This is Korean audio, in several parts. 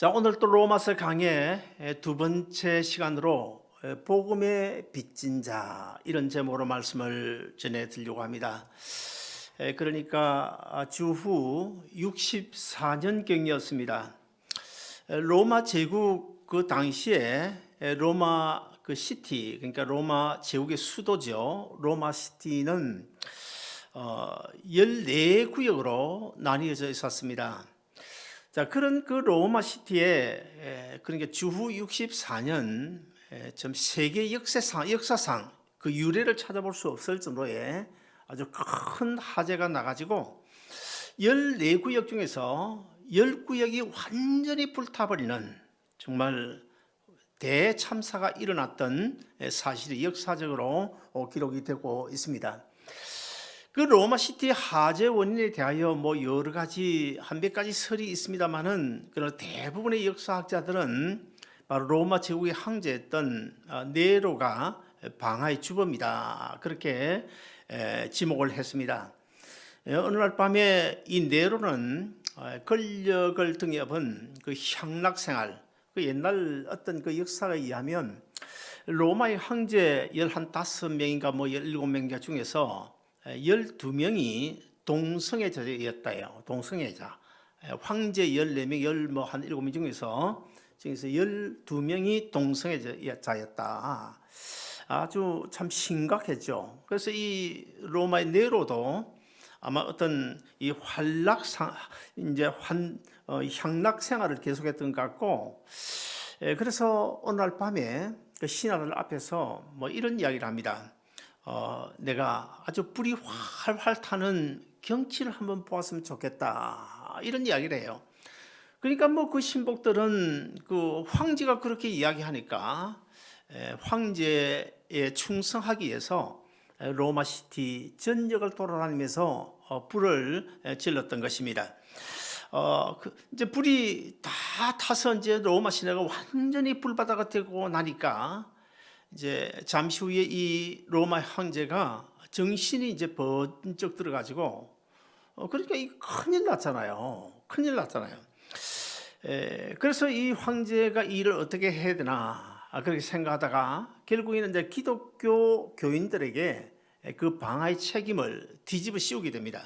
자, 오늘 또 로마서 강의 두 번째 시간으로 복음의 빚진 자, 이런 제목으로 말씀을 전해드리려고 합니다. 그러니까 주후 64년경이었습니다. 로마 제국 그 당시에 로마 그 시티, 그러니까 로마 제국의 수도죠. 로마 시티는 14구역으로 나뉘어져 있었습니다. 자, 그런 그 로마 시티에 그러니까 주후 64년 좀 세계 역사상 그 유래를 찾아볼 수 없을 정도의 아주 큰 화재가 나가지고 14구역 중에서 10구역이 완전히 불타버리는 정말 대참사가 일어났던 사실이 역사적으로 기록이 되고 있습니다. 그 로마 시티 화재 원인에 대하여 여러 가지 한 몇 가지 설이 있습니다만은 그러나 대부분의 역사학자들은 바로 로마 제국의 황제였던 네로가 방화의 주범이다, 그렇게 지목을 했습니다. 어느 날 밤에 이 네로는 권력을 등에 업은 그 향락생활, 그 옛날 어떤 그 역사에 의하면 로마의 황제 15명인가 17명인가 중에서 12명이 동성애자였다요. 동성애자. 황제 14명, 7명 중에서 12명이 동성애자였다. 아주 참 심각했죠. 그래서 이 로마의 네로도 아마 어떤 이 향락 생활을 계속했던 것 같고, 그래서 어느 날 밤에 그 신하들 앞에서 이런 이야기를 합니다. 내가 아주 불이 활활 타는 경치를 한번 보았으면 좋겠다, 이런 이야기를 해요. 그러니까 그 신복들은 그 황제가 그렇게 이야기하니까 황제에 충성하기 위해서 로마 시티 전역을 돌아다니면서 불을 질렀던 것입니다. 이제 불이 다 타서 이제 로마 시내가 완전히 불바다가 되고 나니까 이제 잠시 후에 이 로마 황제가 정신이 이제 번쩍 들어가지고 그러니까 이 큰일 났잖아요. 큰일 났잖아요. 그래서 이 황제가 이 일을 어떻게 해야 되나 그렇게 생각하다가 결국에는 이제 기독교 교인들에게 그 방화의 책임을 뒤집어 씌우게 됩니다.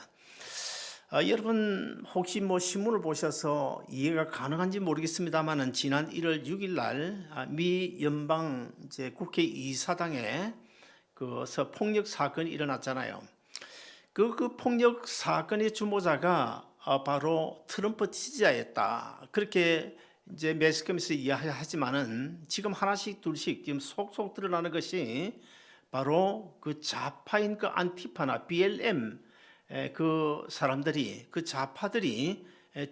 여러분 혹시 신문을 보셔서 이해가 가능한지 모르겠습니다만은 지난 1월 6일 날 미 연방 이제 국회 이사당에 그서 폭력 사건이 일어났잖아요. 그 폭력 사건의 주모자가 바로 트럼프 지지자였다, 그렇게 이제 매스컴에서 이야기하지만은 지금 하나씩 둘씩 지금 속속 드러나는 것이 바로 그 좌파인 그 안티파나 BLM 그 사람들이, 그 좌파들이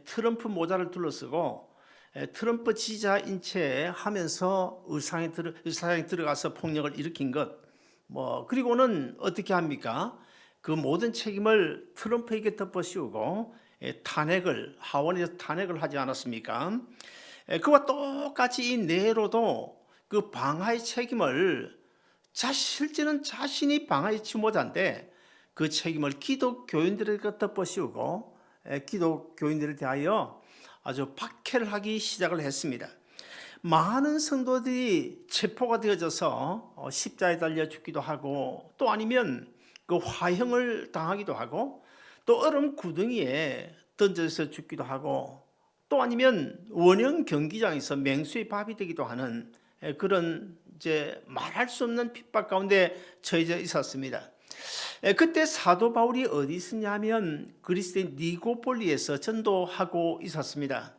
트럼프 모자를 둘러쓰고 트럼프 지지자인 채 하면서 의상에 들어가서 폭력을 일으킨 것. 그리고는 어떻게 합니까? 그 모든 책임을 트럼프에게 덮어씌우고 하원에서 탄핵을 하지 않았습니까? 그와 똑같이 이 네로도 그 방화의 책임을 실제는 자신이 방화의 주모자인데 그 책임을 기독교인들에게 덮어씌우고 기독교인들에 대하여 아주 박해를 하기 시작을 했습니다. 많은 성도들이 체포가 되어져서 십자가에 달려 죽기도 하고, 또 아니면 그 화형을 당하기도 하고, 또 얼음 구덩이에 던져서 죽기도 하고, 또 아니면 원형 경기장에서 맹수의 밥이 되기도 하는 그런 이제 말할 수 없는 핍박 가운데 처해져 있었습니다. 그때 사도 바울이 어디 있었냐면 그리스의 니고폴리에서 전도하고 있었습니다.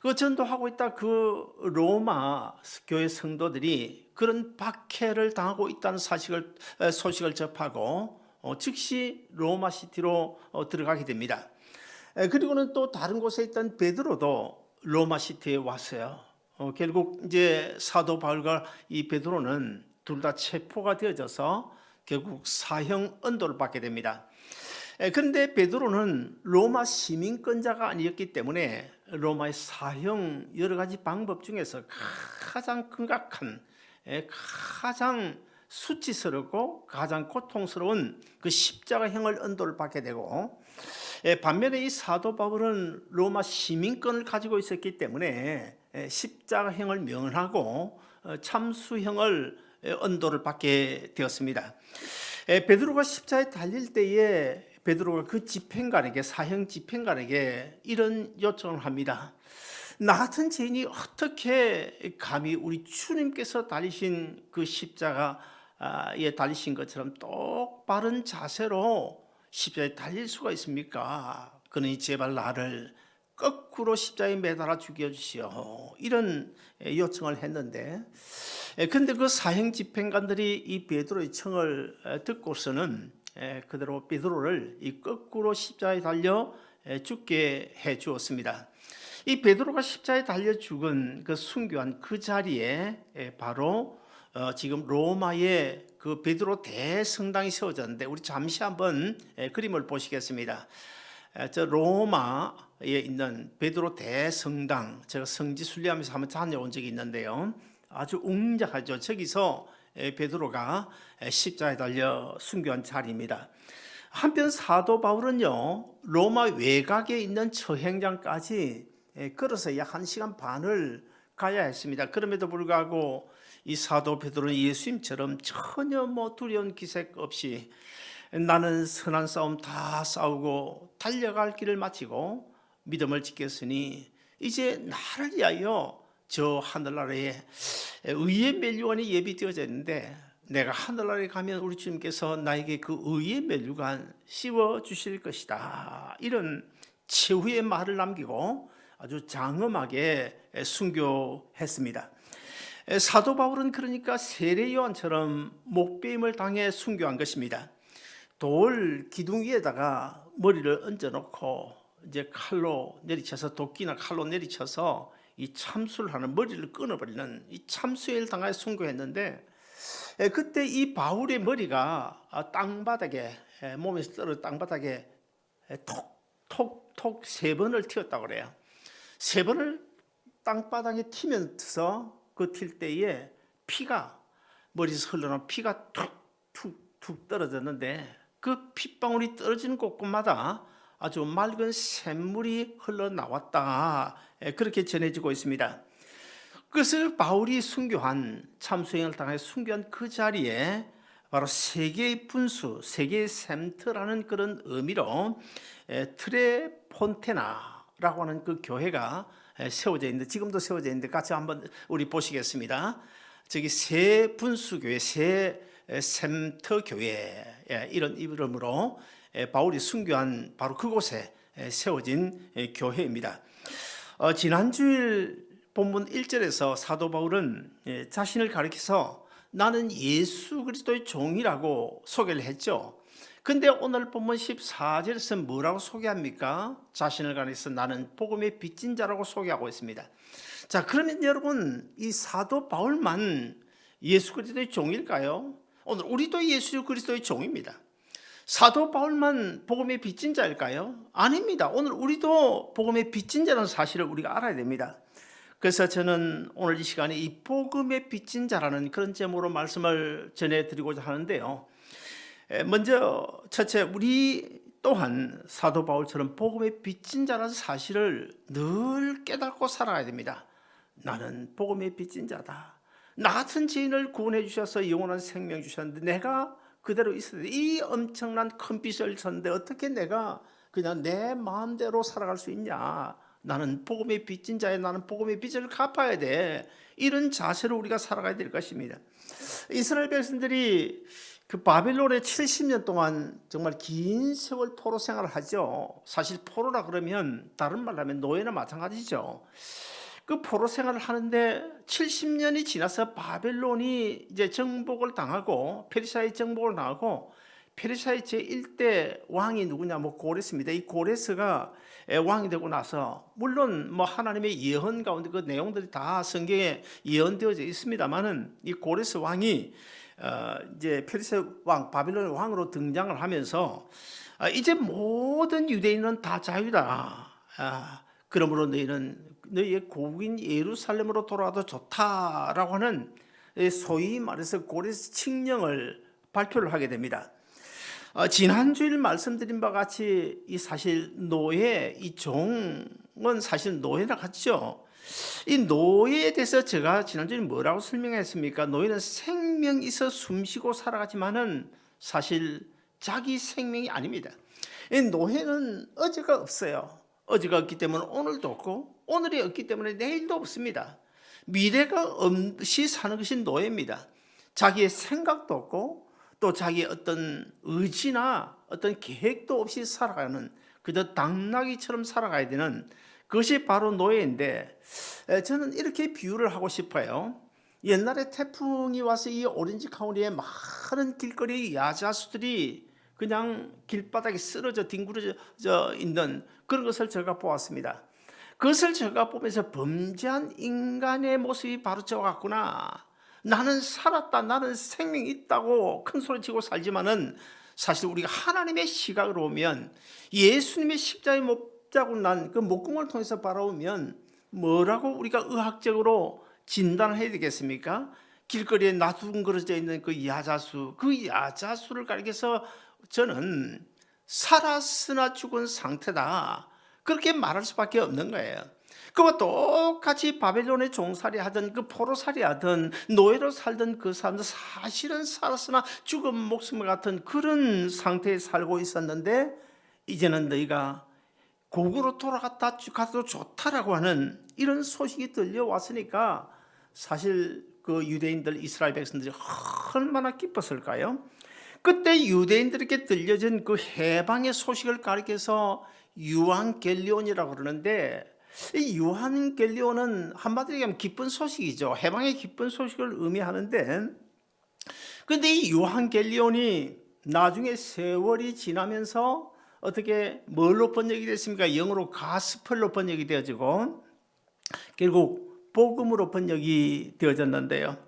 그 전도하고 있다 그 로마 교회 성도들이 그런 박해를 당하고 있다는 소식을 접하고 즉시 로마 시티로 들어가게 됩니다. 그리고는 또 다른 곳에 있던 베드로도 로마 시티에 왔어요. 결국 이제 사도 바울과 이 베드로는 둘 다 체포가 되어져서 결국 사형 언도를 받게 됩니다. 그런데 베드로는 로마 시민권자가 아니었기 때문에 로마의 사형 여러 가지 방법 중에서 가장 극악한, 가장 수치스럽고 가장 고통스러운 그 십자가형을 언도를 받게 되고, 반면에 이 사도 바울은 로마 시민권을 가지고 있었기 때문에 십자가형을 면하고 참수형을 언도를 받게 되었습니다. 베드로가 십자가에 달릴 때에 베드로가 그 집행관에게, 사형 집행관에게 이런 요청을 합니다. 나 같은 죄인이 어떻게 감히 우리 주님께서 달리신 그 십자가에 달리신 것처럼 똑바른 자세로 십자가에 달릴 수가 있습니까? 그러니 제발 나를 거꾸로 십자가에 매달아 죽여주시오. 이런 요청을 했는데, 근데 그 사형 집행관들이 이 베드로의 청을 듣고서는 그대로 베드로를 이 거꾸로 십자가에 달려 죽게 해 주었습니다. 이 베드로가 십자가에 달려 죽은 그 순교한 그 자리에 바로 지금 로마의 그 베드로 대성당이 세워졌는데, 우리 잠시 한번 그림을 보시겠습니다. 저 로마에 있는 베드로 대성당, 제가 성지 순례하면서 한번 다녀온 적이 있는데요, 아주 웅장하죠. 저기서 베드로가 십자가에 달려 순교한 자리입니다. 한편 사도 바울은요, 로마 외곽에 있는 처행장까지 걸어서 약 1시간 반을 가야 했습니다. 그럼에도 불구하고 이 사도 베드로는 예수님처럼 전혀 두려운 기색 없이 나는 선한 싸움 다 싸우고 달려갈 길을 마치고 믿음을 지켰으니 이제 나를 위하여 저 하늘나라에 의의 면류관이 예비되어져 있는데, 내가 하늘나라에 가면 우리 주님께서 나에게 그 의의 면류관 씌워 주실 것이다. 이런 최후의 말을 남기고 아주 장엄하게 순교했습니다. 사도 바울은 그러니까 세례 요한처럼 목배임을 당해 순교한 것입니다. 돌 기둥 위에다가 머리를 얹어놓고 이제 칼로 내리쳐서, 도끼나 칼로 내리쳐서 이 참수를 하는, 머리를 끊어버리는 이 참수를 당하여 순교했는데, 그때 이 바울의 머리가 땅바닥에, 몸에서 떨어져 땅바닥에 톡톡톡 3번을 튀었다고 그래요. 3번을 땅바닥에 튀면서 그 튈 때에 피가, 머리에서 흘러나온 피가 툭툭툭 떨어졌는데, 그 핏방울이 떨어지는 곳곳마다 아주 맑은 샘물이 흘러나왔다, 그렇게 전해지고 있습니다. 그래서 바울이 순교한, 참수형을 당해 순교한 그 자리에 바로 세계의 분수, 세계의 샘터라는 그런 의미로 트레폰테나라고 하는 그 교회가 세워져 있는데, 지금도 세워져 있는데 같이 한번 우리 보시겠습니다. 저기 새 분수교회, 새 샘터 교회, 이런 이름으로 바울이 순교한 바로 그곳에 세워진 교회입니다. 지난주일 본문 1절에서 사도 바울은 자신을 가리켜서 나는 예수 그리스도의 종이라고 소개를 했죠. 근데 오늘 본문 14절에서 뭐라고 소개합니까? 자신을 가리켜서 나는 복음의 빚진 자라고 소개하고 있습니다. 자, 그러면 여러분, 이 사도 바울만 예수 그리스도의 종일까요? 오늘 우리도 예수 그리스도의 종입니다. 사도 바울만 복음의 빚진 자일까요? 아닙니다. 오늘 우리도 복음의 빚진 자라는 사실을 우리가 알아야 됩니다. 그래서 저는 오늘 이 시간에 이 복음의 빚진 자라는 그런 제목으로 말씀을 전해드리고자 하는데요. 먼저 첫째, 우리 또한 사도 바울처럼 복음의 빚진 자라는 사실을 늘 깨닫고 살아야 됩니다. 나는 복음의 빚진 자다. 나 같은 죄인을 구원해 주셔서 영원한 생명 주셨는데 내가 그대로 있었는데, 이 엄청난 큰 빚을 졌는데 어떻게 내가 그냥 내 마음대로 살아갈 수 있냐. 나는 복음의 빚진 자에 나는 복음의 빚을 갚아야 돼. 이런 자세로 우리가 살아가야 될 것입니다. 이스라엘 백성들이 그 바벨론에 70년 동안 정말 긴 세월 포로 생활을 하죠. 사실 포로라 그러면 다른 말로 하면 노예나 마찬가지죠. 그 포로 생활을 하는데 70년이 지나서 바벨론이 이제 정복을 당하고, 페르시아의 정복을 당하고, 페르시아의 제1대 왕이 누구냐? 고레스입니다. 이 고레스가 왕이 되고 나서, 물론 하나님의 예언 가운데 그 내용들이 다 성경에 예언되어져 있습니다만은, 이 고레스 왕이 이제 페르시아 왕, 바벨론의 왕으로 등장을 하면서 이제 모든 유대인은 다 자유다. 그러므로 너희의 고국인 예루살렘으로 돌아와도 좋다라고 하는, 소위 말해서 고레스 칙령을 발표를 하게 됩니다. 지난주일 말씀드린 바와 같이 이 사실 노예, 이 종은 사실 노예라 같죠. 이 노예에 대해서 제가 지난주에 뭐라고 설명했습니까? 노예는 생명이 있어 숨쉬고 살아가지만은 사실 자기 생명이 아닙니다. 이 노예는 어제가 없어요. 어제가 없기 때문에 오늘도 없고 오늘이 없기 때문에 내일도 없습니다. 미래가 없이 사는 것이 노예입니다. 자기의 생각도 없고 또 자기의 어떤 의지나 어떤 계획도 없이 살아가는 그저 당나귀처럼 살아가야 되는 그것이 바로 노예인데, 저는 이렇게 비유를 하고 싶어요. 옛날에 태풍이 와서 이 오렌지 카운티에 많은 길거리 야자수들이 그냥 길바닥에 쓰러져 뒹굴어져 있는 그런 것을 제가 보았습니다. 그것을 제가 보면서 범죄한 인간의 모습이 바로 저 같구나. 나는 살았다, 나는 생명이 있다고 큰 소리치고 살지만은 사실 우리가 하나님의 시각으로 보면 예수님의 십자가에 못 자고 난 그 목공을 통해서 바라보면 뭐라고 우리가 의학적으로 진단을 해야 되겠습니까? 길거리에 나둥그러져 있는 그 야자수를 가리켜서 저는 살았으나 죽은 상태다, 그렇게 말할 수밖에 없는 거예요. 그와 똑같이 바벨론의 종살이 하던 그 포로살이 하던 노예로 살던 그 사람들 사실은 살았으나 죽은 목숨 같은 그런 상태에 살고 있었는데, 이제는 너희가 고국으로 돌아갔다 가도 좋다라고 하는 이런 소식이 들려왔으니까 사실 그 유대인들, 이스라엘 백성들이 얼마나 기뻤을까요? 그때 유대인들에게 들려진 그 해방의 소식을 가리켜서 유한겔리온이라고 그러는데, 이 유한겔리온은 한마디로 얘기하면 기쁜 소식이죠. 해방의 기쁜 소식을 의미하는데, 그런데 이 유한겔리온이 나중에 세월이 지나면서 어떻게 뭘로 번역이 됐습니까? 영어로 가스펠로 번역이 되어지고 결국 복음으로 번역이 되어졌는데요.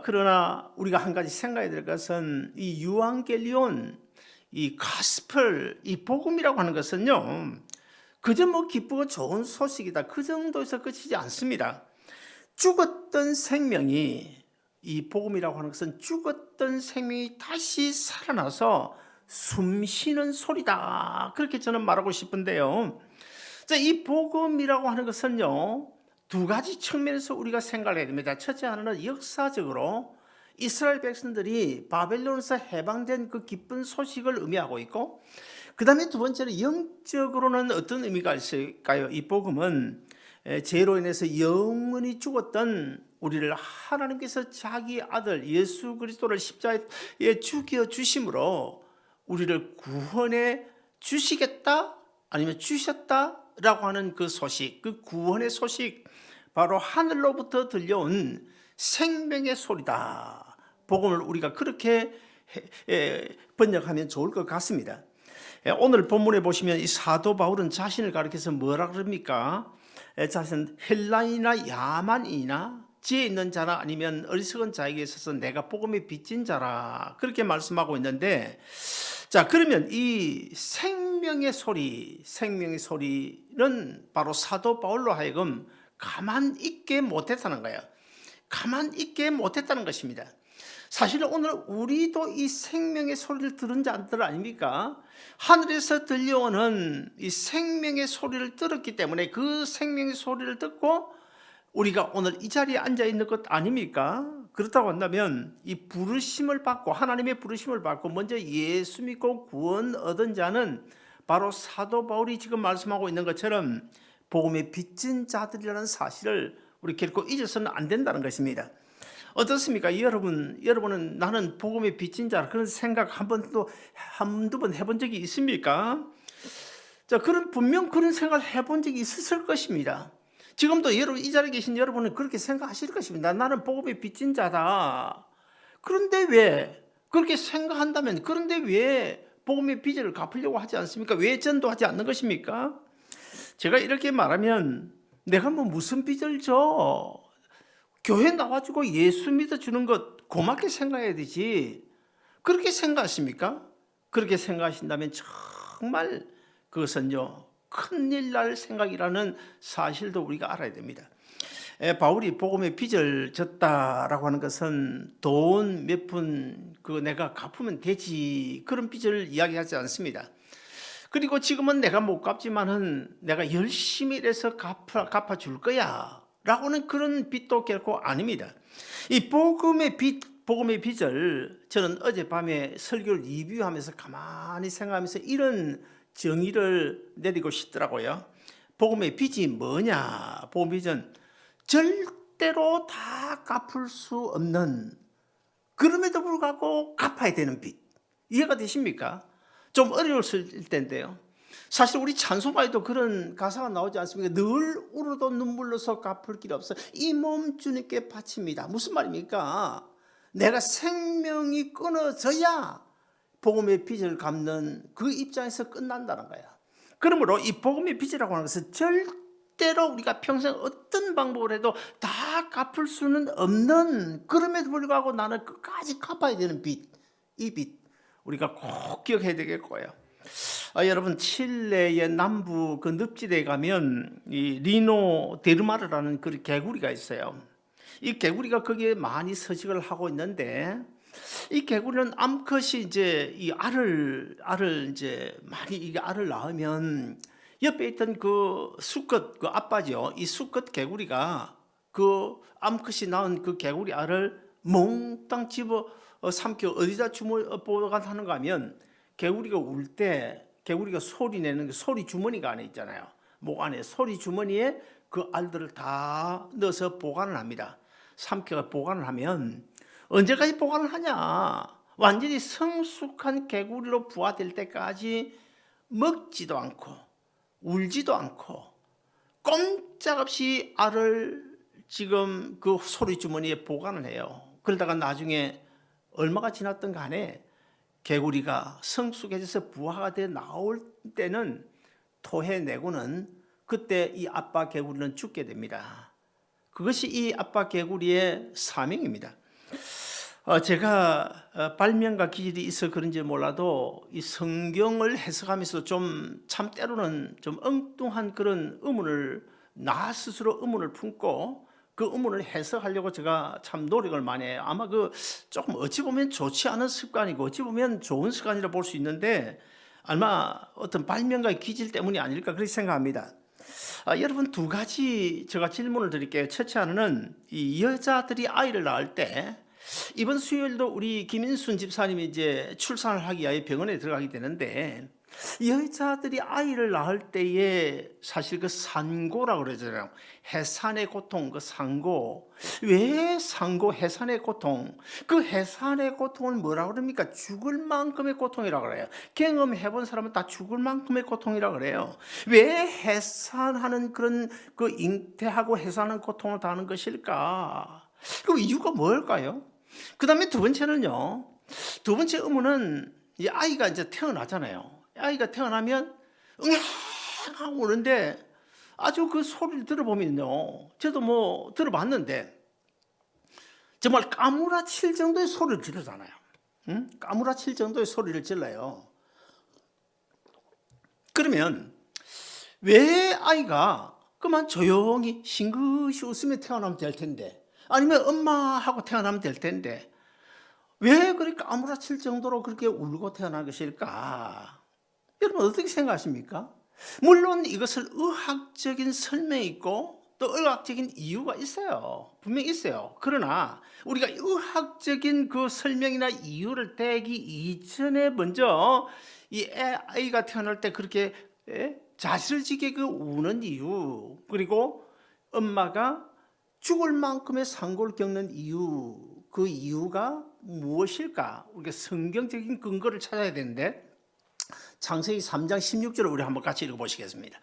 그러나 우리가 한 가지 생각해야 될 것은 이 유한겔리온, 이 가스펠, 이 복음이라고 하는 것은요, 그저 뭐 기쁘고 좋은 소식이다, 그 정도에서 끝이지 않습니다. 죽었던 생명이, 이 복음이라고 하는 것은 죽었던 생명이 다시 살아나서 숨쉬는 소리다, 그렇게 저는 말하고 싶은데요. 이 복음이라고 하는 것은요, 두 가지 측면에서 우리가 생각을 해야 됩니다. 첫째 하나는 역사적으로 이스라엘 백성들이 바벨론에서 해방된 그 기쁜 소식을 의미하고 있고, 그 다음에 두 번째는 영적으로는 어떤 의미가 있을까요? 이 복음은 죄로 인해서 영원히 죽었던 우리를 하나님께서 자기 아들 예수 그리스도를 십자가에 죽여 주심으로 우리를 구원해 주시겠다, 아니면 주셨다라고 하는 그 소식, 그 구원의 소식, 바로 하늘로부터 들려온 생명의 소리다. 복음을 우리가 그렇게 번역하면 좋을 것 같습니다. 오늘 본문에 보시면 이 사도 바울은 자신을 가리켜서 뭐라 그럽니까? 자신 헬라인이나 야만인이나 지혜 있는 자나 아니면 어리석은 자에게 있어서 내가 복음에 빚진 자라, 그렇게 말씀하고 있는데, 자, 그러면 이 생명의 소리는 바로 사도 바울로 하여금 가만 있게 못했다는 거예요. 가만 있게 못했다는 것입니다. 사실 오늘 우리도 이 생명의 소리를 들은 자들 아닙니까? 하늘에서 들려오는 이 생명의 소리를 들었기 때문에 그 생명의 소리를 듣고 우리가 오늘 이 자리에 앉아 있는 것 아닙니까? 그렇다고 한다면 이 부르심을 받고, 하나님의 부르심을 받고 먼저 예수 믿고 구원 얻은 자는 바로 사도 바울이 지금 말씀하고 있는 것처럼 복음에 빚진 자들이라는 사실을 우리 결코 잊어서는 안 된다는 것입니다. 어떻습니까? 여러분은 나는 복음에 빚진 자라, 그런 생각 한두 번 해본 적이 있습니까? 자, 분명 그런 생각을 해본 적이 있었을 것입니다. 지금도 이 자리에 계신 여러분은 그렇게 생각하실 것입니다. 나는 복음에 빚진 자다. 그런데 왜 그렇게 생각한다면, 그런데 왜 복음의 빚을 갚으려고 하지 않습니까? 왜 전도하지 않는 것입니까? 제가 이렇게 말하면 내가 뭐 무슨 빚을 져? 교회 나와주고 예수 믿어주는 것 고맙게 생각해야 되지. 그렇게 생각하십니까? 그렇게 생각하신다면 정말 그것은요, 큰일 날 생각이라는 사실도 우리가 알아야 됩니다. 바울이 복음의 빚을 졌다라고 하는 것은 돈 몇 푼 그 내가 갚으면 되지 그런 빚을 이야기하지 않습니다. 그리고 지금은 내가 못 갚지만은 내가 열심히 일해서 갚아줄 거야 라고는 그런 빚도 결코 아닙니다. 이 복음의 빚을 저는 어젯밤에 설교를 리뷰하면서 가만히 생각하면서 이런 정의를 내리고 싶더라고요. 복음의 빚이 뭐냐? 복음의 빚은 절대로 다 갚을 수 없는, 그럼에도 불구하고 갚아야 되는 빚. 이해가 되십니까? 좀 어려웠을 텐데요. 사실 우리 찬송가에도 그런 가사가 나오지 않습니까? 늘 울어도 눈물로서 갚을 길 없어 이 몸 주님께 바칩니다. 무슨 말입니까? 내가 생명이 끊어져야 복음의 빚을 갚는 그 입장에서 끝난다는 거야. 그러므로 이 복음의 빚이라고 하는 것은 절대로 우리가 평생 어떤 방법을 해도 다 갚을 수는 없는, 그럼에도 불구하고 나는 끝까지 갚아야 되는 빚, 이 빚 우리가 꼭 기억해야 되겠고요. 여러분 칠레의 남부 그 늪지대에 가면 이 리노 데르마르라는 그 개구리가 있어요. 이 개구리가 거기에 많이 서식을 하고 있는데 이 개구리는 암컷이 이제 이 알을 이제 많이 이게 알을 낳으면 옆에 있던 그 수컷 그 아빠죠. 이 수컷 개구리가 그 암컷이 낳은 그 개구리 알을 몽땅 집어 삼켜 어디다 보관하는가 하면 개구리가 울 때 개구리가 소리 내는 그 소리 주머니가 안에 있잖아요. 목 안에 소리 주머니에 그 알들을 다 넣어서 보관을 합니다. 삼켜 보관을 하면 언제까지 보관을 하냐? 완전히 성숙한 개구리로 부화될 때까지 먹지도 않고 울지도 않고 꼼짝없이 알을 지금 그 소리 주머니에 보관을 해요. 그러다가 나중에 얼마가 지났든 간에 개구리가 성숙해져서 부화가 돼 나올 때는 토해내고는 그때 이 아빠 개구리는 죽게 됩니다. 그것이 이 아빠 개구리의 사명입니다. 제가 발명가 기질이 있어 그런지 몰라도 이 성경을 해석하면서 좀 참 때로는 좀 엉뚱한 그런 의문을 나 스스로 의문을 품고 그 의문을 해석하려고 제가 참 노력을 많이 해요. 아마 그 조금 어찌 보면 좋지 않은 습관이고 어찌 보면 좋은 습관이라 볼 수 있는데 아마 어떤 발명가의 기질 때문이 아닐까 그렇게 생각합니다. 여러분 두 가지 제가 질문을 드릴게요. 첫째 하나는 이 여자들이 아이를 낳을 때 이번 수요일도 우리 김인순 집사님이 이제 출산을 하기 위해 병원에 들어가게 되는데 여자들이 아이를 낳을 때에 사실 그 산고라고 그러잖아요. 해산의 고통, 그 산고. 왜 산고, 해산의 고통? 그 해산의 고통을 뭐라고 그럽니까? 죽을 만큼의 고통이라고 그래요. 경험해 본 사람은 다 죽을 만큼의 고통이라고 그래요. 왜 해산하는 그런 그 잉태하고 해산하는 고통을 당하는 것일까? 그 이유가 뭘까요? 그 다음에 두 번째는요. 두 번째 의문은 이 아이가 이제 태어나잖아요. 아이가 태어나면 응애 하고 우는데 아주 그 소리를 들어보면요. 저도 뭐 들어봤는데 정말 까무라칠 정도의 소리를 지르잖아요. 응? 까무라칠 정도의 소리를 질러요. 그러면 왜 아이가 그만 조용히 싱긋이 웃으며 태어나면 될 텐데 아니면 엄마 하고 태어나면 될 텐데 왜 그렇게 까무라칠 정도로 그렇게 울고 태어난 것일까? 여러분 어떻게 생각하십니까? 물론 이것을 의학적인 설명이 있고 또 의학적인 이유가 있어요. 분명히 있어요. 그러나 우리가 의학적인 그 설명이나 이유를 대기 이전에 먼저 이 아이가 태어날 때 그렇게 자실지게 그 우는 이유, 그리고 엄마가 죽을 만큼의 상고를 겪는 이유, 그 이유가 무엇일까? 우리가 성경적인 근거를 찾아야 되는데 창세기 3장 16절을 우리 한번 같이 읽어보시겠습니다.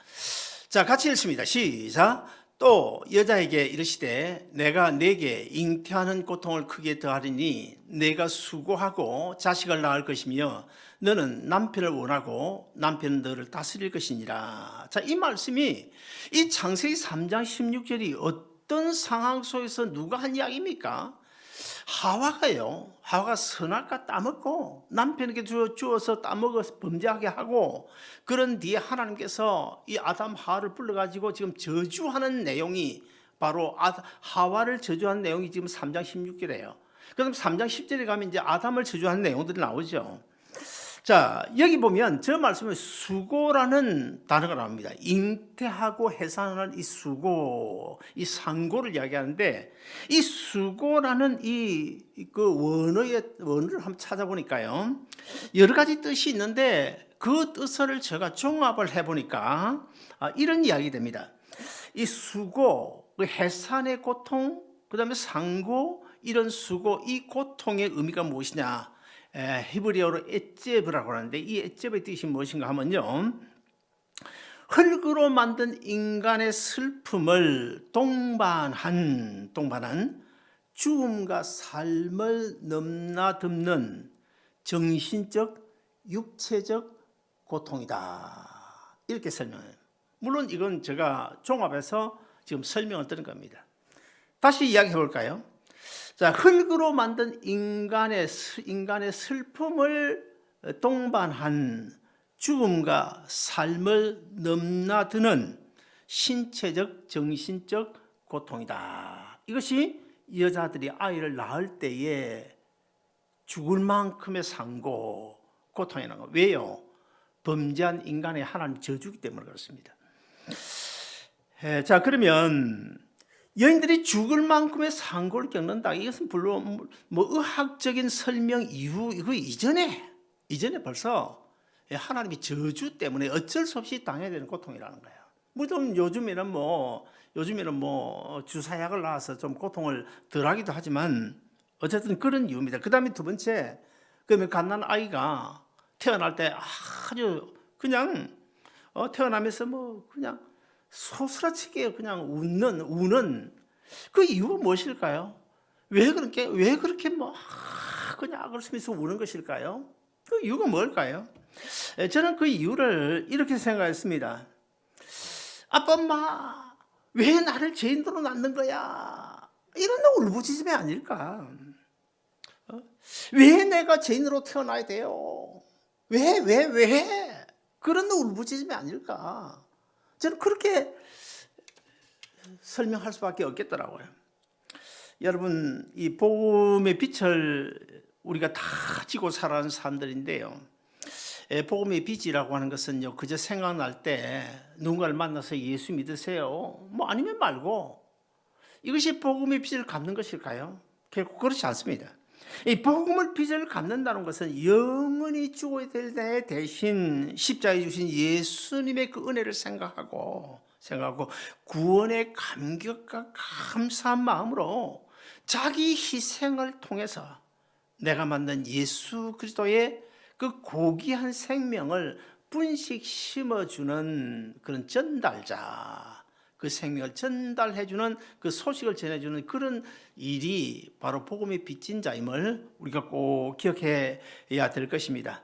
자, 같이 읽습니다. 시작. 또 여자에게 이르시되 내가 네게 잉태하는 고통을 크게 더하리니 내가 수고하고 자식을 낳을 것이며 너는 남편을 원하고 남편은 너를 다스릴 것이니라. 자, 이 말씀이 이 창세기 3장 16절이 어떤 상황 속에서 누가 한 이야기입니까? 하와가요. 하와가 선악과 따먹고 남편에게 주어서 따먹어서 범죄하게 하고 그런 뒤에 하나님께서 이 아담 하와를 불러가지고 지금 저주하는 내용이 바로 하와를 저주한 내용이 지금 3장 16절이에요. 그럼 3장 10절에 가면 이제 아담을 저주한 내용들이 나오죠. 자, 여기 보면 저 말씀에 수고라는 단어가 나옵니다. 잉태하고 해산하는 이 수고, 이 상고를 이야기하는데, 이 수고라는 그 원어를 한번 찾아보니까요, 여러 가지 뜻이 있는데 그 뜻을 제가 종합을 해보니까 이런 이야기 됩니다. 이 수고, 그 해산의 고통, 그 다음에 상고, 이런 수고, 이 고통의 의미가 무엇이냐? 히브리어로 에제브라고 하는데, 이 에제브의 뜻이 무엇인가 하면요, 흙으로 만든 인간의 슬픔을 동반한 죽음과 삶을 넘나듬는 정신적, 육체적 고통이다, 이렇게 설명해요. 물론 이건 제가 종합해서 지금 설명을 드린 겁니다. 다시 이야기해 볼까요? 자, 흙으로 만든 인간의 슬픔을 동반한 죽음과 삶을 넘나드는 신체적, 정신적 고통이다. 이것이 여자들이 아이를 낳을 때에 죽을 만큼의 상고, 고통이라는 거. 왜요? 범죄한 인간의 하나님 저주기 때문에 그렇습니다. 자, 그러면 여인들이 죽을 만큼의 상고를 겪는다. 이것은 물론 뭐 의학적인 설명 이후 이거 이전에 벌써 하나님의 저주 때문에 어쩔 수 없이 당해야 되는 고통이라는 거예요. 물론 요즘에는 뭐 주사약을 놔서 좀 고통을 덜하기도 하지만 어쨌든 그런 이유입니다. 그다음에 두 번째, 그러면 갓난 아이가 태어날 때 아주 그냥 태어나면서 뭐 그냥 소스라치게 그냥 우는 그 이유가 무엇일까요? 왜 그렇게 뭐 그냥 악을 쓰면서 우는 것일까요? 그 이유가 뭘까요? 저는 그 이유를 이렇게 생각했습니다. 아빠, 엄마, 왜 나를 죄인으로 낳는 거야? 이런 울부짖음이 아닐까? 왜 내가 죄인으로 태어나야 돼요? 왜? 그런 울부짖음이 아닐까? 저는 그렇게 설명할 수밖에 없겠더라고요. 여러분, 이 복음의 빛을 우리가 다 지고 살아가는 사람들인데요, 복음의 빛이라고 하는 것은요, 그저 생각날 때 누군가를 만나서 예수 믿으세요, 뭐 아니면 말고, 이것이 복음의 빛을 갚는 것일까요? 결국 그렇지 않습니다. 이 복음의 빛을 갚는다는 것은 영원히 죽어야 될 내 대신 십자가에 주신 예수님의 그 은혜를 생각하고 구원의 감격과 감사한 마음으로 자기 희생을 통해서 내가 만든 예수 그리스도의 그 고귀한 생명을 분식 심어주는 그런 전달자, 그 생명을 전달해주는, 그 소식을 전해주는 그런 일이 바로 복음의 빚진 자임을 우리가 꼭 기억해야 될 것입니다.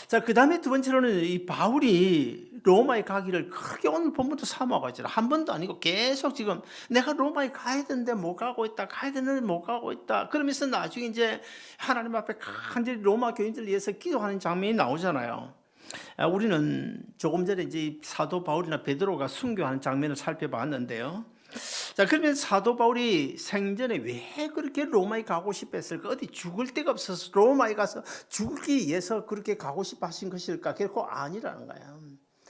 자, 그 다음에 두 번째로는 이 바울이 로마에 가기를 크게 오늘 본부터 사모하고 있잖아요. 한 번도 아니고 계속 지금 내가 로마에 가야 되는데 못 가고 있다, 가야 되는데 못 가고 있다, 그러면서 나중에 이제 하나님 앞에 간절히 로마 교인들을 위해서 기도하는 장면이 나오잖아요. 우리는 조금 전에 이제 사도 바울이나 베드로가 순교하는 장면을 살펴봤는데요. 자, 그러면 사도 바울이 생전에 왜 그렇게 로마에 가고 싶어 했을까? 어디 죽을 데가 없어서 로마에 가서 죽기 위해서 그렇게 가고 싶어 하신 것일까? 결코 아니라는 거예요.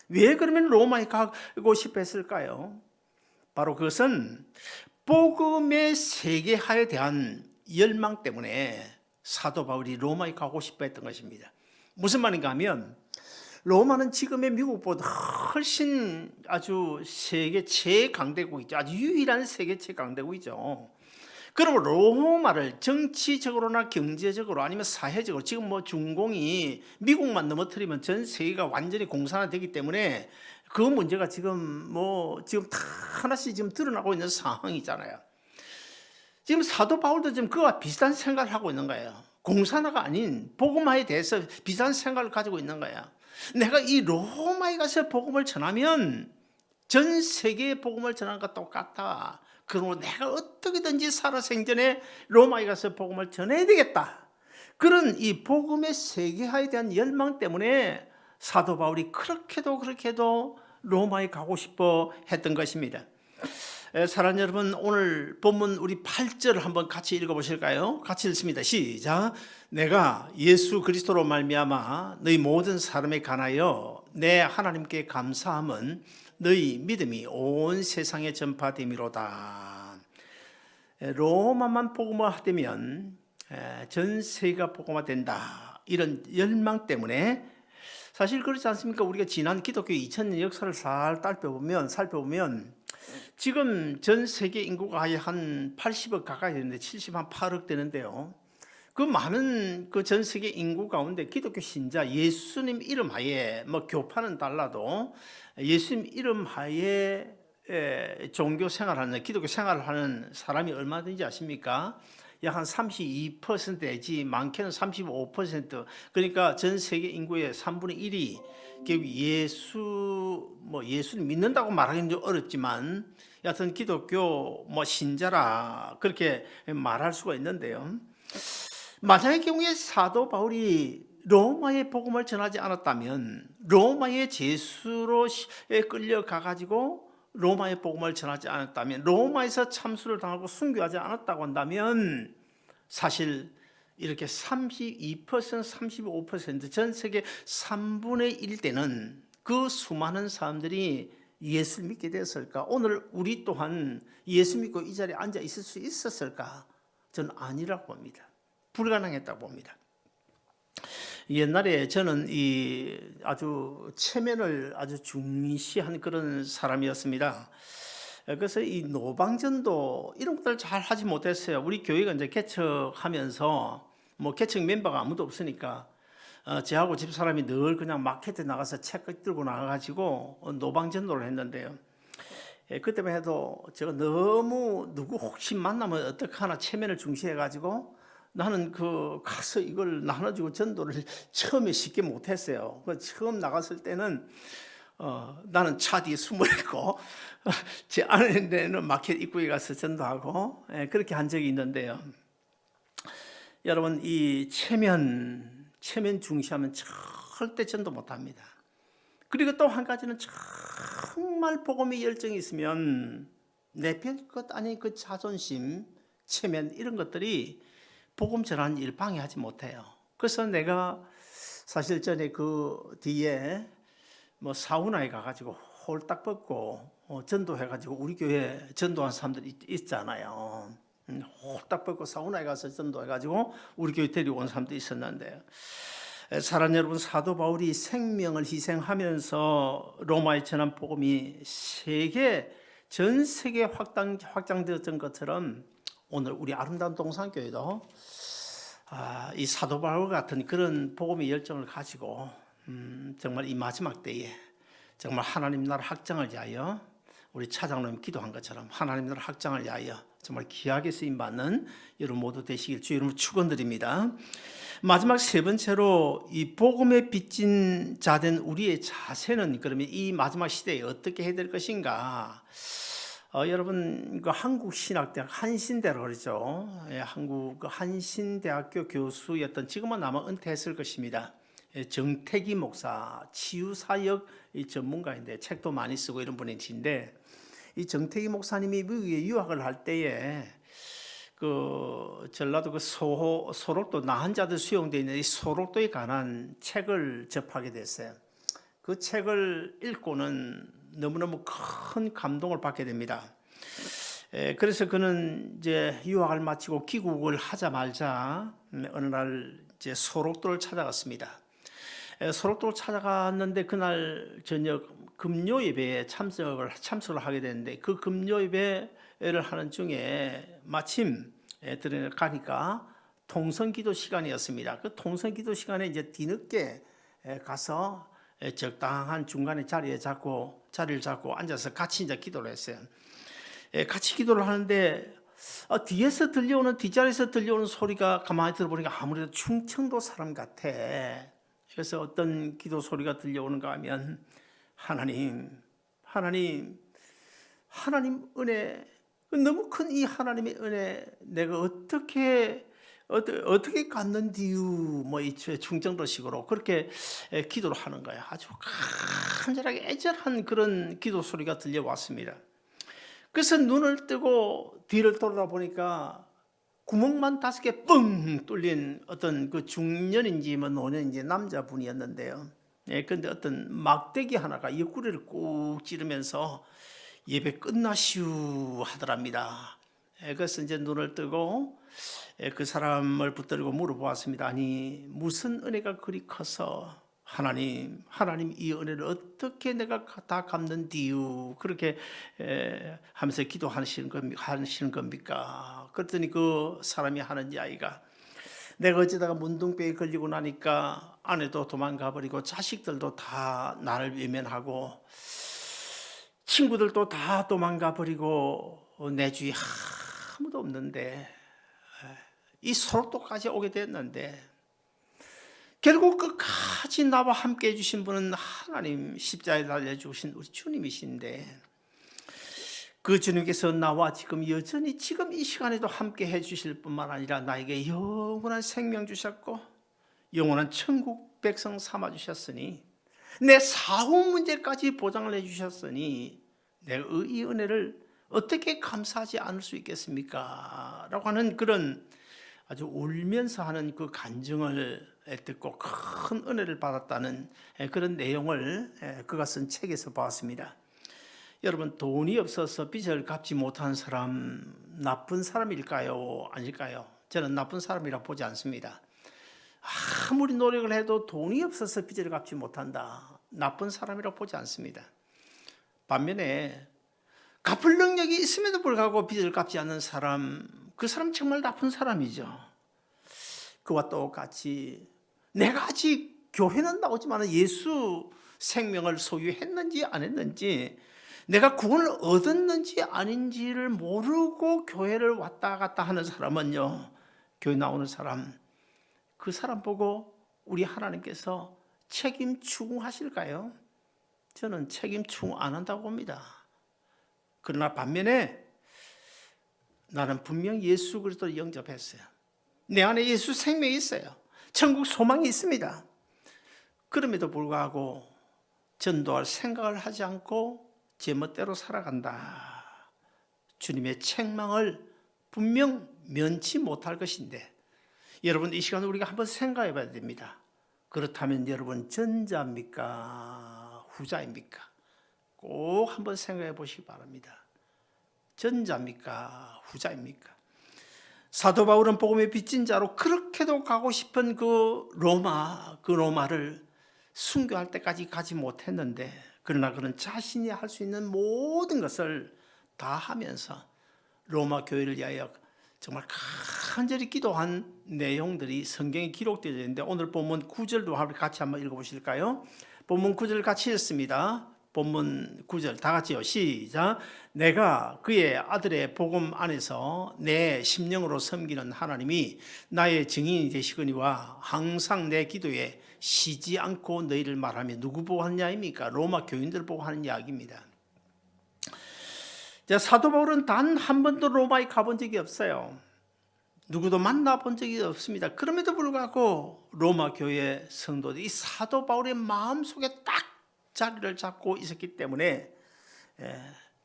왜 그러면 로마에 가고 싶어 했을까요? 바로 그것은 복음의 세계화에 대한 열망 때문에 사도 바울이 로마에 가고 싶어 했던 것입니다. 무슨 말인가 하면, 로마는 지금의 미국보다 훨씬 아주 세계 최강대국이죠. 아주 유일한 세계 최강대국이죠. 그러면 로마를 정치적으로나 경제적으로 아니면 사회적으로, 지금 뭐 중공이 미국만 넘어뜨리면 전 세계가 완전히 공산화되기 때문에 그 문제가 지금 다 하나씩 지금 드러나고 있는 상황이잖아요. 지금 사도 바울도 지금 그와 비슷한 생각을 하고 있는 거예요. 공산화가 아닌 복음화에 대해서 비슷한 생각을 가지고 있는 거예요. 내가 이 로마에 가서 복음을 전하면 전 세계에 복음을 전하는 것과 똑같다. 그러므로 내가 어떻게든지 살아생전에 로마에 가서 복음을 전해야 되겠다. 그런 이 복음의 세계화에 대한 열망 때문에 사도 바울이 그렇게도 로마에 가고 싶어 했던 것입니다. 사랑하는 여러분, 오늘 본문 우리 8절 한번 같이 읽어보실까요? 같이 읽습니다. 시작. 내가 예수 그리스도로 말미암아 너희 모든 사람에 관하여 내 하나님께 감사함은 너희 믿음이 온 세상에 전파됨이로다. 로마만 복음화되면 전 세계가 복음화된다, 이런 열망 때문에, 사실 그렇지 않습니까? 우리가 지난 기독교 2000년 역사를 살펴보면 지금 전 세계 인구가 한 80억 가까이 되는데 78억 되는데요. 그 많은 그 전 세계 인구 가운데 기독교 신자, 예수님 이름 하에, 뭐 교파는 달라도 예수님 이름 하에 종교 생활하는, 기독교 생활을 하는 사람이 얼마든지 아십니까? 약 한 32% 내지 많게는 35%, 그러니까 전 세계 인구의 3분의 1이 결국 예수를 믿는다고 말하기는 좀 어렵지만 여하튼 기독교 신자라 그렇게 말할 수가 있는데요. 만약의 경우에 사도 바울이 로마의 복음을 전하지 않았다면, 로마의 제수로 끌려가 가지고 로마의 복음을 전하지 않았다면, 로마에서 참수를 당하고 순교하지 않았다고 한다면, 사실 이렇게 32%, 35%, 전 세계 3분의 1 되는 그 수많은 사람들이 예수를 믿게 되었을까? 오늘 우리 또한 예수 믿고 이 자리에 앉아 있을 수 있었을까? 저는 아니라고 봅니다. 불가능했다고 봅니다. 옛날에 저는 이 아주 체면을 아주 중시한 그런 사람이었습니다. 그래서 이 노방전도 이런 것들 잘 하지 못했어요. 우리 교회가 이제 개척하면서 개척 멤버가 아무도 없으니까 저하고 집사람이 늘 그냥 마켓에 나가서 책 들고 나가가지고 노방전도를 했는데요. 그때만 해도 제가 너무 누구 혹시 만나면 어떡하나 체면을 중시해가지고 나는 가서 이걸 나눠주고 전도를 처음에 쉽게 못했어요. 처음 나갔을 때는 나는 차 뒤에 숨어있고 제 아내는 마켓 입구에 가서 전도하고 그렇게 한 적이 있는데요. 여러분, 이 체면 중시하면 절대 전도 못합니다. 그리고 또 한 가지는 정말 복음의 열정이 있으면 내 별것 아닌 그 자존심, 체면 이런 것들이 복음 전하는 일 방해하지 못해요. 그래서 내가 사실 전에 그 뒤에 사우나에 가가지고 홀딱 벗고 전도해가지고 우리 교회 전도한 사람들이 있잖아요. 홀딱 벗고 사우나에 가서 전도해가지고 우리 교회 데리고 온 사람도 있었는데, 사랑하는 여러분, 사도 바울이 생명을 희생하면서 로마에 전한 복음이 전 세계에 확장되었던 것처럼 오늘 우리 아름다운 동산교회도 이 사도 바울 같은 그런 복음의 열정을 가지고 정말 이 마지막 때에 정말 하나님 나라 확장을 위하여, 우리 차장로님 기도한 것처럼 하나님 나라 확장을 위하여 정말 귀하게 쓰임받는 여러분 모두 되시길 주 이름으로 축원드립니다. 마지막 세 번째로 이 복음에 빚진 자 된 우리의 자세는 그러면 이 마지막 시대에 어떻게 해야 될 것인가? 여러분, 한국 신학대학 한신대라고 그러죠. 한국 한신대학교 교수였던, 지금은 아마 은퇴했을 것입니다. 정태기 목사, 치유사역 전문가인데 책도 많이 쓰고 이런 분이신데, 이 정태기 목사님이 미국에 유학을 할 때에 전라도 소록도 나한자들 수용되어 있는 이 소록도에 관한 책을 접하게 됐어요. 그 책을 읽고는 너무너무 큰 감동을 받게 됩니다. 그래서 그는 이제 유학을 마치고 귀국을 하자마자 어느 날 이제 소록도를 찾아갔습니다. 소록도를 찾아갔는데 그날 저녁 금요 예배에 참석을 하게 됐는데, 그 금요 예배를 하는 중에 마침 들어가니까 통성기도 시간이었습니다. 그 통성기도 시간에 이제 뒤늦게 가서 적당한 중간에 자리를 잡고 앉아서 같이 이제 기도를 했어요. 같이 기도를 하는데 뒷자리에서 들려오는 소리가 가만히 들어보니까 아무래도 충청도 사람 같아. 그래서 어떤 기도 소리가 들려오는가 하면 하나님 은혜, 너무 큰 이 하나님의 은혜 내가 어떻게 갖는디유, 이 충청도식으로 그렇게 기도를 하는 거야. 아주 간절하게 애절한 그런 기도 소리가 들려왔습니다. 그래서 눈을 뜨고 뒤를 돌아보니까 구멍만 5개 뻥 뚫린 어떤 그 중년인지 뭐 노년인지 남자분이었는데요. 예, 근데 어떤 막대기 하나가 옆구리를 꾹 찌르면서 예배 끝나시오 하더랍니다. 예, 그래서 이제 눈을 뜨고 그 사람을 붙들고 물어보았습니다. 아니 무슨 은혜가 그리 커서 하나님 이 은혜를 어떻게 내가 다 갚는디요? 그렇게 하면서 기도하시는 겁니까? 그랬더니 그 사람이 하는 이야기가 내가 어쩌다가 문둥병에 걸리고 나니까 아내도 도망가 버리고 자식들도 다 나를 외면하고 친구들도 다 도망가 버리고 내 주위에 아무도 없는데 이 소록도까지 오게 됐는데 결국 끝까지 나와 함께 해주신 분은 하나님 십자가에 달려 죽으신 우리 주님이신데 그 주님께서 나와 지금 여전히 지금 이 시간에도 함께 해주실 뿐만 아니라 나에게 영원한 생명 주셨고 영원한 천국 백성 삼아주셨으니 내 사후 문제까지 보장을 해주셨으니 내가 이 은혜를 어떻게 감사하지 않을 수 있겠습니까? 라고 하는 그런 아주 울면서 하는 그 간증을 듣고 큰 은혜를 받았다는 그런 내용을 그가 쓴 책에서 보았습니다. 여러분, 돈이 없어서 빚을 갚지 못한 사람 나쁜 사람일까요? 아닐까요? 저는 나쁜 사람이라고 보지 않습니다. 아무리 노력을 해도 돈이 없어서 빚을 갚지 못한다, 나쁜 사람이라고 보지 않습니다. 반면에 갚을 능력이 있음에도 불구하고 빚을 갚지 않는 사람, 그 사람 정말 나쁜 사람이죠. 그와 똑같이 내가 아직 교회는 나오지만 예수 생명을 소유했는지 안 했는지, 내가 구원을 얻었는지 아닌지를 모르고 교회를 왔다 갔다 하는 사람은요, 교회 나오는 사람, 그 사람 보고 우리 하나님께서 책임 추궁하실까요? 저는 책임 추궁 안 한다고 봅니다. 그러나 반면에 나는 분명 예수 그리스도를 영접했어요. 내 안에 예수 생명이 있어요. 천국 소망이 있습니다. 그럼에도 불구하고 전도할 생각을 하지 않고 제 멋대로 살아간다. 주님의 책망을 분명 면치 못할 것인데, 여러분 이 시간에 우리가 한번 생각해 봐야 됩니다. 그렇다면 여러분 전자입니까? 후자입니까? 꼭 한번 생각해 보시기 바랍니다. 전자입니까? 후자입니까? 사도 바울은 복음의 빚진 자로 그렇게도 가고 싶은 그 로마를 순교할 때까지 가지 못했는데, 그러나 그는 자신이 할 수 있는 모든 것을 다 하면서 로마 교회를 위하여 정말 간절히 기도한 내용들이 성경에 기록되어 있는데, 오늘 본문 9절도 같이 한번 읽어보실까요? 본문 9절 같이 읽습니다. 본문 9절 다 같이요. 시작. 내가 그의 아들의 복음 안에서 내 심령으로 섬기는 하나님이 나의 증인이 되시거니와 항상 내 기도에 쉬지 않고 너희를 말하며, 누구 보고 하는 이야기입니까? 로마 교인들 보고 하는 이야기입니다. 사도 바울은 단 한 번도 로마에 가본 적이 없어요. 누구도 만나본 적이 없습니다. 그럼에도 불구하고 로마 교회 성도들이 이 사도 바울의 마음속에 딱 자리를 잡고 있었기 때문에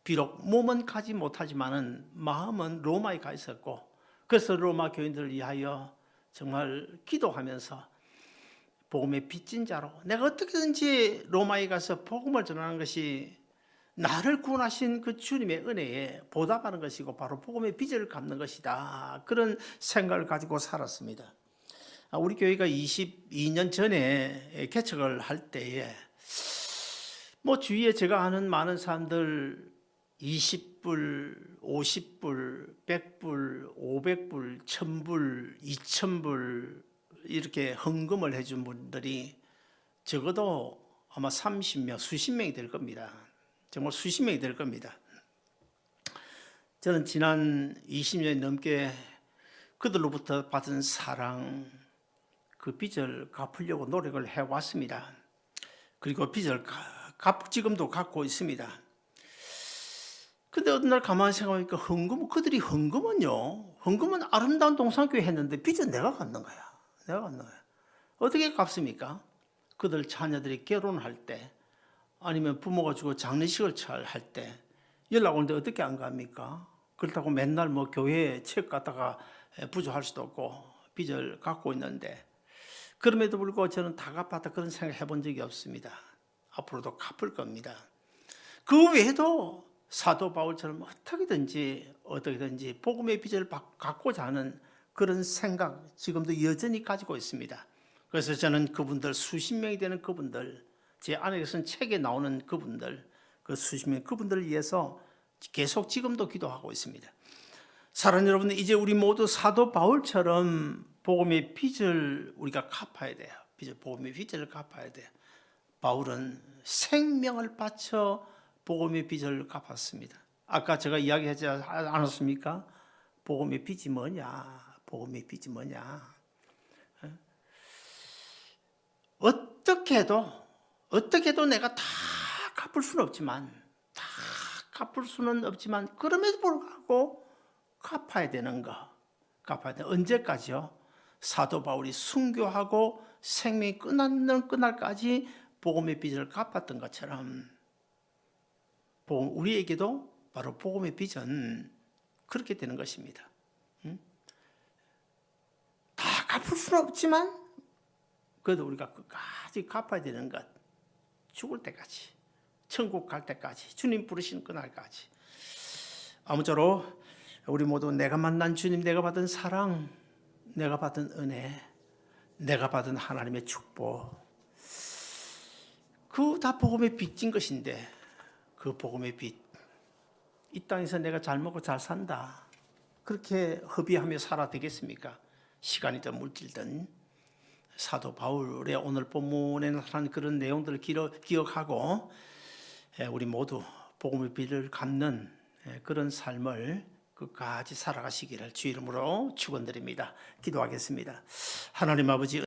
비록 몸은 가지 못하지만은 마음은 로마에 가 있었고, 그래서 로마 교인들을 위하여 정말 기도하면서 복음의 빚진 자로 내가 어떻게든지 로마에 가서 복음을 전하는 것이 나를 구원하신 그 주님의 은혜에 보답하는 것이고 바로 복음의 빚을 갚는 것이다, 그런 생각을 가지고 살았습니다. 우리 교회가 22년 전에 개척을 할 때에 주위에 제가 아는 많은 사람들 20불, 50불, 100불, 500불, 1000불, 2000불 이렇게 헌금을 해준 분들이 적어도 아마 30명, 수십 명이 될 겁니다. 정말 수십 명이 될 겁니다. 저는 지난 20년 넘게 그들로부터 받은 사랑, 그 빚을 갚으려고 노력을 해왔습니다. 그리고 빚을 지금도 갖고 있습니다. 근데 어느 날 가만히 생각하니까 그들이 헌금은 아름다운 동산교회 했는데 빚은 내가 갚는 거야. 어떻게 갚습니까? 그들 자녀들이 결혼할 때, 아니면 부모가 죽어 장례식을 할 때, 연락 오는데 어떻게 안 갑니까? 그렇다고 맨날 뭐 교회에 책 갖다가 부조할 수도 없고 빚을 갖고 있는데, 그럼에도 불구하고 저는 다 갚았다 그런 생각 해본 적이 없습니다. 앞으로도 갚을 겁니다. 그 외에도 사도 바울처럼 어떻게든지 복음의 빚을 갚고자 하는 그런 생각 지금도 여전히 가지고 있습니다. 그래서 저는 그분들, 수십 명이 되는 그분들, 제 안에 쓴 책에 나오는 그분들, 그 수십 명 그분들을 위해서 계속 지금도 기도하고 있습니다. 사랑하는 여러분, 이제 우리 모두 사도 바울처럼 복음의 빚을 우리가 갚아야 돼요. 복음의 빚을 갚아야 돼요. 바울은 생명을 바쳐 복음의 빚을 갚았습니다. 아까 제가 이야기하지 않았습니까? 복음의 빚이 뭐냐? 복음의 빚이 뭐냐? 어떻게 해도 내가 다 갚을 수는 없지만 그럼에도 불구하고 갚아야 되는 거. 언제까지요? 사도 바울이 순교하고 생명이 끝나는 그날까지 복음의 빚을 갚았던 것처럼 우리에게도 바로 복음의 빚은 그렇게 되는 것입니다. 다 갚을 수는 없지만 그래도 우리가 끝까지 갚아야 되는 것. 죽을 때까지, 천국 갈 때까지, 주님 부르시는 그날까지. 아무쪼록 우리 모두 내가 만난 주님, 내가 받은 사랑, 내가 받은 은혜, 내가 받은 하나님의 축복, 그 다 복음의 빚인 것인데, 그 복음의 빚, 이 땅에서 내가 잘 먹고 잘 산다, 그렇게 허비하며 살아 되겠습니까? 시간이든 물질든. 사도 바울의 오늘 본문에 나타난 그런 내용들을 기억하고 우리 모두 복음의 빚을 갚는 그런 삶을 끝까지 살아가시기를 주 이름으로 축원드립니다. 기도하겠습니다. 하나님 아버지,